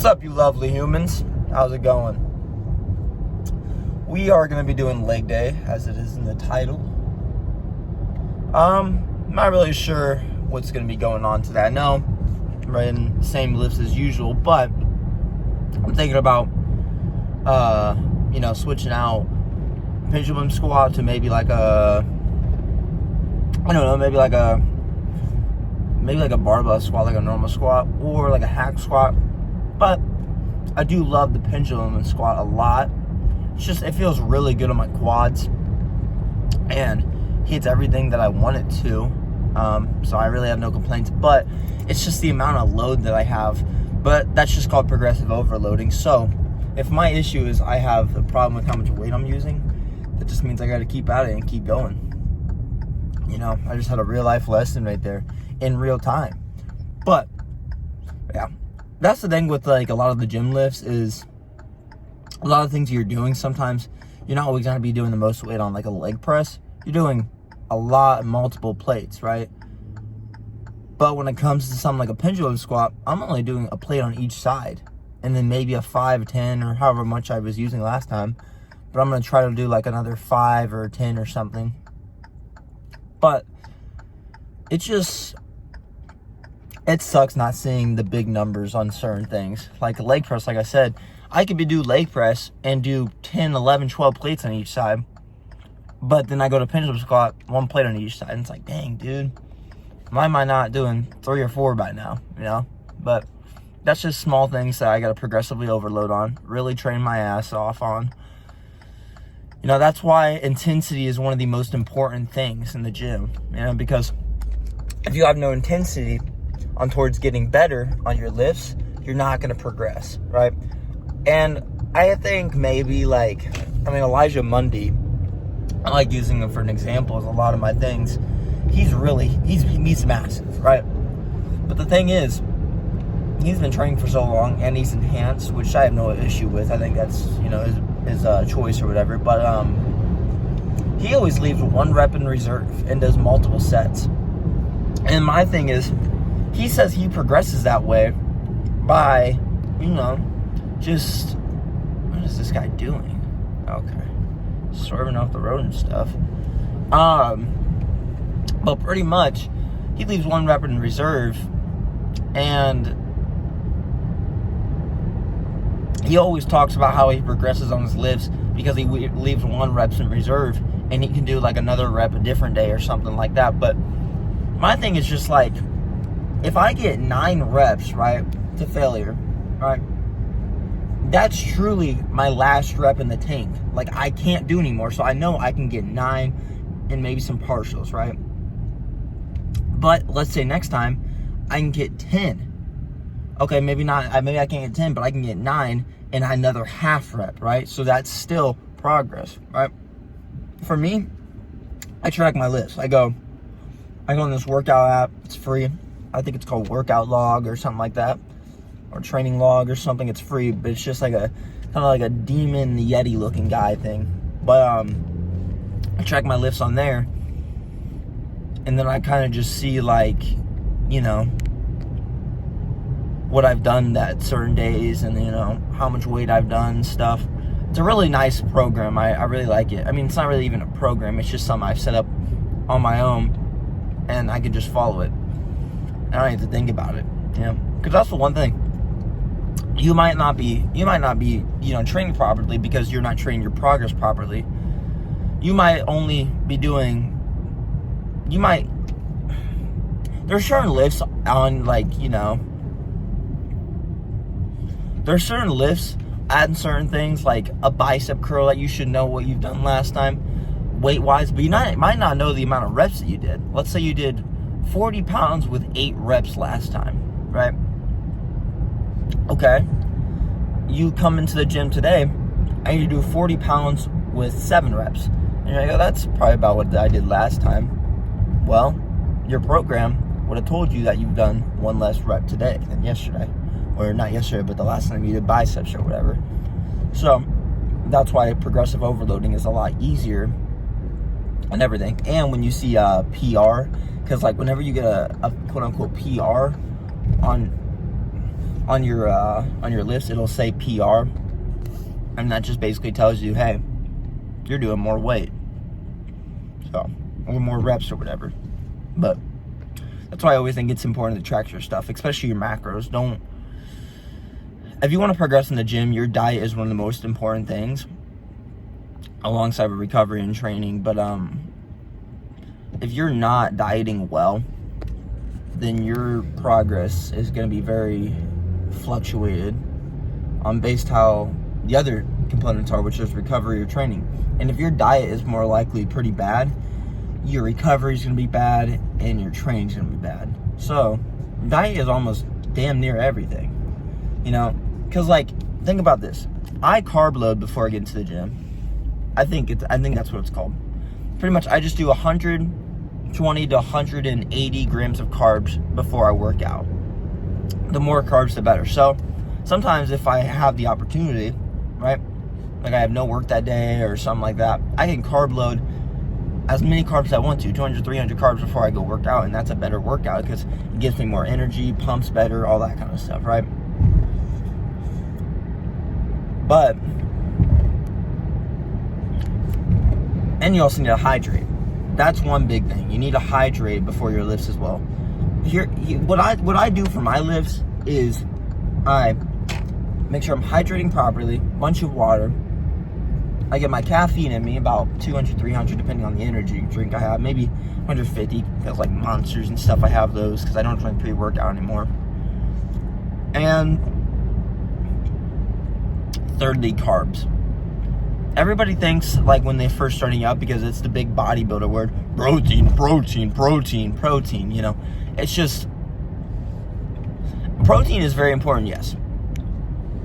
What's up, you lovely humans? How's it going? We are going to be doing leg day, as it is in the title. Not really sure what's going to be going on today. I know I'm running the same lifts as usual, but I'm thinking about, switching out pendulum squat to maybe like a barbell squat, like a normal squat, or like a hack squat. But I do love the pendulum and squat a lot. It feels really good on my quads and hits everything that I want it to. So I really have no complaints, but it's just the amount of load that I have. But that's just called progressive overloading. So if my issue is I have a problem with how much weight I'm using, that just means I got to keep at it and keep going. I just had a real life lesson right there in real time. But yeah, that's the thing with like a lot of the gym lifts is a lot of things you're doing. Sometimes you're not always going to be doing the most weight on like a leg press. You're doing a lot, multiple plates, right? But when it comes to something like a pendulum squat, I'm only doing a plate on each side, and then maybe a 5, 10, or however much I was using last time. But I'm going to try to do like another 5 or 10 or something. But it sucks not seeing the big numbers on certain things. Like a leg press, like I said, I could do leg press and do 10, 11, 12 plates on each side. But then I go to pendulum squat, 1 plate on each side. And it's like, dang, dude, why am I not doing 3 or 4 by now, But that's just small things that I got to progressively overload on, really train my ass off on. That's why intensity is one of the most important things in the gym, because if you have no intensity on towards getting better on your lifts, you're not going to progress, right? And I think maybe Elijah Mundy, I like using him for an example as a lot of my things. He's massive, right? But the thing is, he's been training for so long and he's enhanced, which I have no issue with. I think that's, his choice or whatever. But he always leaves 1 rep in reserve and does multiple sets. And my thing is, he says he progresses that way by, just, what is this guy doing? Okay. Swerving off the road and stuff. But pretty much, he leaves 1 rep in reserve, and he always talks about how he progresses on his lifts because he leaves 1 rep in reserve, and he can do like another rep a different day or something like that. But my thing is just like, if I get 9 reps, right, to failure, right, that's truly my last rep in the tank. Like, I can't do anymore, so I know I can get 9 and maybe some partials, right? But let's say next time I can get 10. Okay, maybe not. Maybe I can't get 10, but I can get 9 and another half rep, right? So that's still progress, right? For me, I track my lifts. I go on this workout app. It's free. I think it's called Workout Log or something like that, or Training Log or something. It's free, but it's just like kind of like a demon Yeti looking guy thing. But I track my lifts on there, and then I kind of just see what I've done that certain days, and how much weight I've done and stuff. It's a really nice program. I really like it. I mean, it's not really even a program. It's just something I've set up on my own, and I can just follow it. I don't have to think about it, because that's the one thing. You might not be, training properly because you're not training your progress properly. You might only be doing, there's certain lifts on there's certain lifts and certain things like a bicep curl that you should know what you've done last time weight-wise, but you might not know the amount of reps that you did. Let's say you did 40 pounds with 8 reps last time, right? Okay. You come into the gym today and you do 40 pounds with 7 reps. And you're like, oh, that's probably about what I did last time. Well, your program would have told you that you've done 1 less rep today than yesterday. Or not yesterday, but the last time you did biceps or whatever. So that's why progressive overloading is a lot easier and everything. And when you see a PR, because whenever you get a quote unquote PR on on your lifts, it'll say PR, and that just basically tells you, hey, you're doing more weight, so, or more reps or whatever. But that's why I always think it's important to track your stuff, especially your macros. If you want to progress in the gym, your diet is one of the most important things, alongside with recovery and training. But if you're not dieting well, then your progress is going to be very fluctuated based how the other components are, which is recovery or training. And if your diet is more likely pretty bad, your recovery is going to be bad and your training is going to be bad. So diet is almost damn near everything, you know, because like, think about this. I carb load before I get into the gym. I think that's what it's called. Pretty much I just do 120 to 180 grams of carbs before I work out. The more carbs, the better. So sometimes if I have the opportunity, right, like I have no work that day or something like that, I can carb load as many carbs as I want to, 200, 300 carbs before I go work out, and that's a better workout because it gives me more energy, pumps better, all that kind of stuff, right? But, and you also need to hydrate. That's one big thing. You need to hydrate before your lifts as well. What I do for my lifts is I make sure I'm hydrating properly, bunch of water. I get my caffeine in me, about 200, 300, depending on the energy drink I have. Maybe 150, because like Monsters and stuff, I have those because I don't drink pre-workout anymore. And thirdly, carbs. Everybody thinks, like, when they first starting out, because it's the big bodybuilder word, protein, protein, protein, protein, you know. It's just, protein is very important, yes.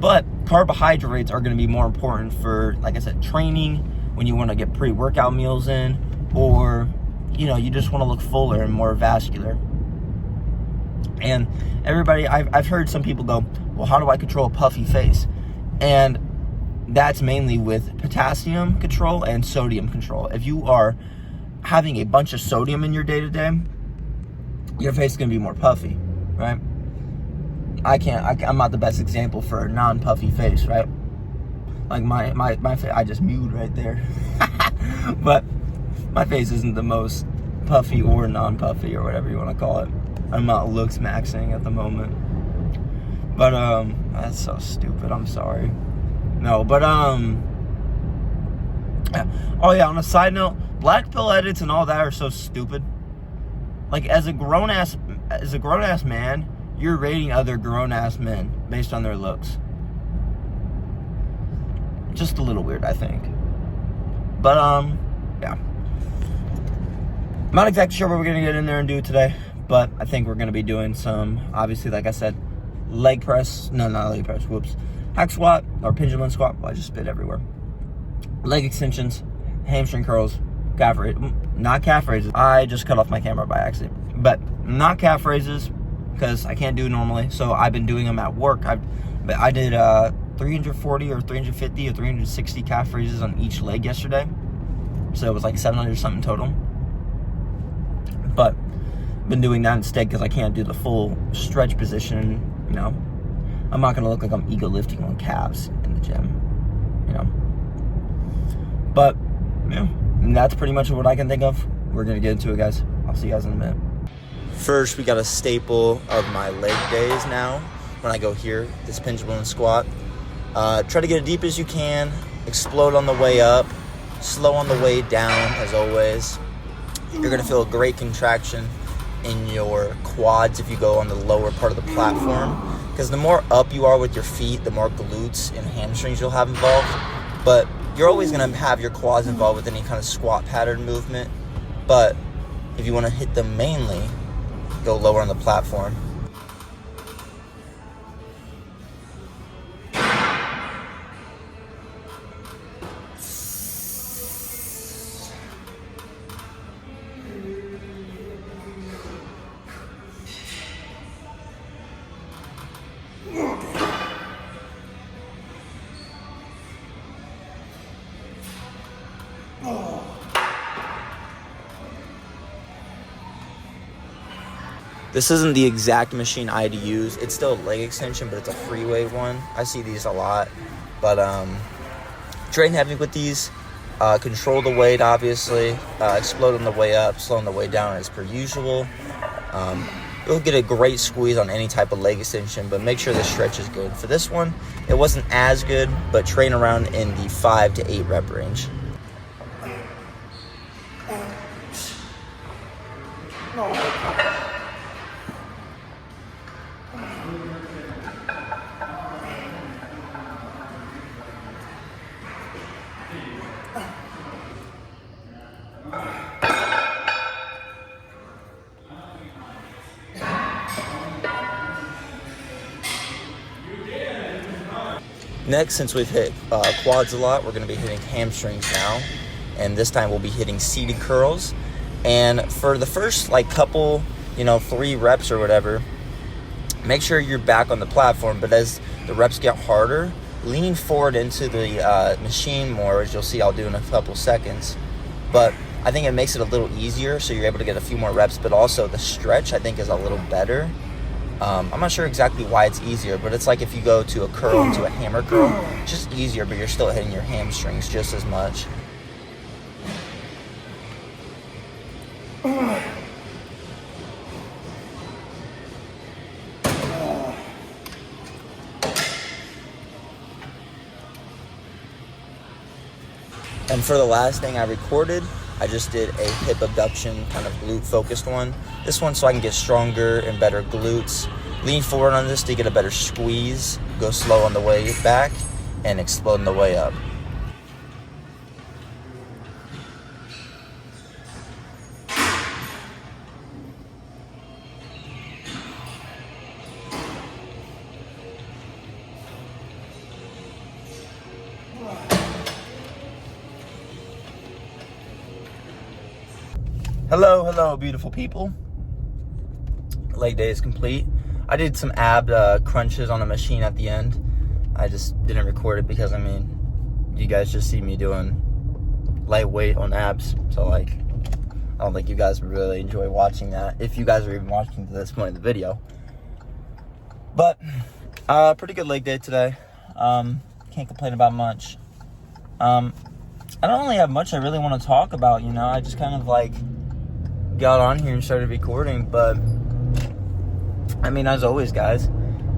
But carbohydrates are going to be more important for, like I said, training, when you want to get pre-workout meals in, or, you know, you just want to look fuller and more vascular. And everybody, I've heard some people go, well, how do I control a puffy face? And that's mainly with potassium control and sodium control. If you are having a bunch of sodium in your day-to-day, your face is going to be more puffy, right? I'm not the best example for a non-puffy face, right? Like my face, I just mewed right there. But my face isn't the most puffy or non-puffy or whatever you want to call it. I'm not looks maxing at the moment. But that's so stupid. I'm sorry. No, but yeah. Oh yeah, on a side note, black pill edits and all that are so stupid. Like, as a grown ass man, you're rating other grown-ass men based on their looks. Just a little weird, I think. But, yeah. I'm not exactly sure what we're going to get in there and do today, but I think we're going to be doing some, obviously, like I said, leg press. No, not leg press, whoops. Hack squat, or pendulum squat. Well, I just spit everywhere. Leg extensions, hamstring curls, not calf raises. I just cut off my camera by accident. But not calf raises, because I can't do it normally. So I've been doing them at work. I did 340 or 350 or 360 calf raises on each leg yesterday. So it was like 700 something total. But I've been doing that instead because I can't do the full stretch position, you know. I'm not going to look like I'm ego lifting on calves in the gym, you know. But, yeah, and that's pretty much what I can think of. We're going to get into it, guys. I'll see you guys in a minute. First, we got a staple of my leg days now. When I go here, this pendulum squat. Try to get as deep as you can. Explode on the way up. Slow on the way down, as always. You're going to feel a great contraction in your quads if you go on the lower part of the platform. Because the more up you are with your feet, the more glutes and hamstrings you'll have involved. But you're always going to have your quads involved with any kind of squat pattern movement. But if you want to hit them mainly, go lower on the platform. This isn't the exact machine I had to use. It's still a leg extension, but it's a free weight one. I see these a lot. But train heavy with these. Control the weight, obviously. Explode on the way up, slow on the way down as per usual. You'll get a great squeeze on any type of leg extension, but make sure the stretch is good. For this one, it wasn't as good, but train around in the 5 to 8 rep range. Next, since we've hit quads a lot, we're going to be hitting hamstrings now. And this time we'll be hitting seated curls. And for the first couple, 3 reps or whatever, make sure you're back on the platform. But as the reps get harder, lean forward into the machine more, as you'll see I'll do in a couple seconds. But I think it makes it a little easier, so you're able to get a few more reps. But also the stretch, I think, is a little better. I'm not sure exactly why it's easier, but it's like if you go to a curl, to a hammer curl, it's just easier, but you're still hitting your hamstrings just as much. And for the last thing I recorded, I just did a hip abduction, kind of glute focused one. This one so I can get stronger and better glutes. Lean forward on this to get a better squeeze. Go slow on the way back and explode on the way up. Hello, beautiful people. Leg day is complete. I did some ab crunches on a machine at the end. I just didn't record it because, you guys just see me doing lightweight on abs. So, I don't think you guys would really enjoy watching that, if you guys are even watching to this point in the video. But, pretty good leg day today. Can't complain about much. I don't really have much I really want to talk about, I just kind of, got on here and started recording, but as always, guys,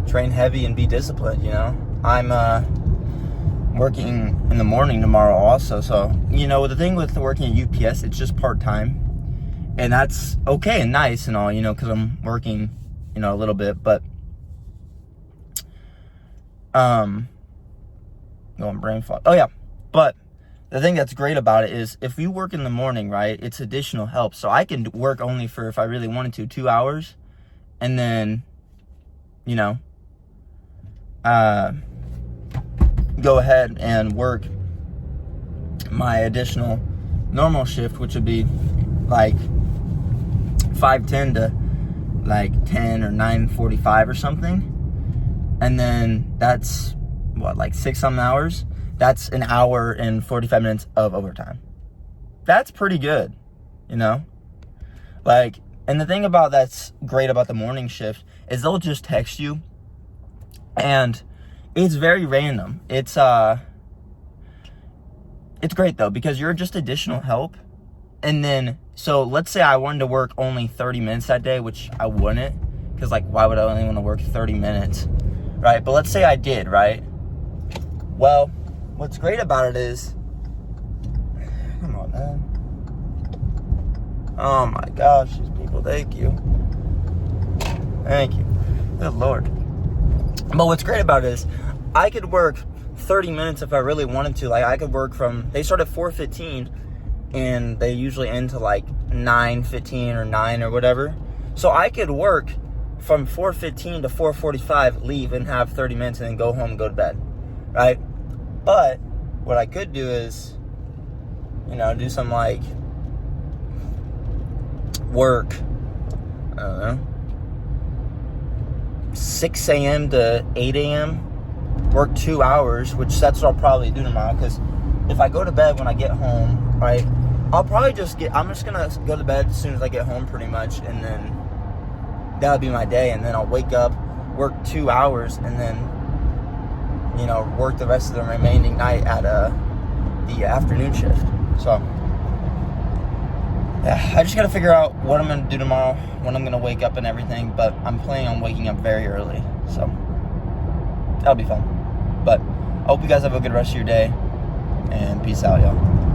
train heavy and be disciplined. I'm working in the morning tomorrow also, so the thing with working at UPS, it's just part-time, and that's okay and nice and all, because I'm working a little bit, but going brain fog. Oh yeah, but the thing that's great about it is if you work in the morning, right, it's additional help. So I can work only for, if I really wanted to, 2 hours. And then, go ahead and work my additional normal shift, which would be 5:10 to 10 or 9:45 or something. And then that's, 6-something hours? That's an hour and 45 minutes of overtime. That's pretty good, and the thing about that's great about the morning shift is they'll just text you, and it's very random. It's great though, because you're just additional help. And then, so let's say I wanted to work only 30 minutes that day, which I wouldn't, because why would I only want to work 30 minutes, right? But let's say I did, right? Well, what's great about it is, come on, man. Oh my gosh, these people, thank you. Thank you. Good Lord. But what's great about it is, I could work 30 minutes if I really wanted to. I could work they start at 4:15, and they usually end to 9:15 or 9 or whatever. So I could work from 4:15 to 4:45, leave and have 30 minutes, and then go home and go to bed, right? But what I could do is, do some work, I don't know, 6 a.m. to 8 a.m., work 2 hours, which that's what I'll probably do tomorrow, because if I go to bed when I get home, right, I'm just going to go to bed as soon as I get home pretty much, and then that'll be my day. And then I'll wake up, work 2 hours, and then, you know, work the rest of the remaining night at the afternoon shift. So yeah, I just gotta figure out what I'm gonna do tomorrow, when I'm gonna wake up and everything, but I'm planning on waking up very early, so that'll be fun. But I hope you guys have a good rest of your day, and peace out, y'all.